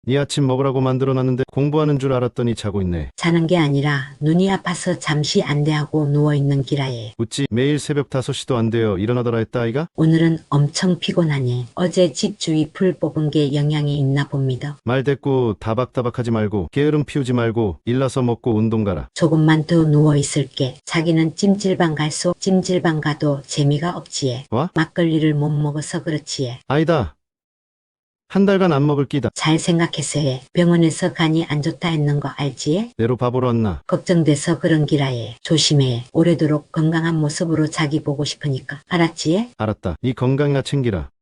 네 아침 먹으라고 만들어놨는데 공부하는 줄 알았더니 자고 있네. 자는 게 아니라 눈이 아파서 잠시 안대하고 누워있는 기라예. 어찌 매일 새벽 5시도 안 되어 일어나더라 했다 아이가? 오늘은 엄청 피곤하니 어제 집 주위 풀 뽑은 게 영향이 있나 봅니다. 말 됐고 다박다박하지 말고 게으름 피우지 말고 일나서 먹고 운동 가라. 조금만 더 누워있을게. 자기는 찜질방 갈소. 찜질방 가도 재미가 없지에. 와? 막걸리를 못 먹어서 그렇지에. 아니다. 한 달간 안 먹을 끼다. 잘 생각해서 해. 병원에서 간이 안 좋다 했는 거 알지에? 내로 바보로 왔나? 걱정돼서 그런 기라에. 조심해. 오래도록 건강한 모습으로 자기 보고 싶으니까. 알았지에? 알았다. 네 건강이나 챙기라.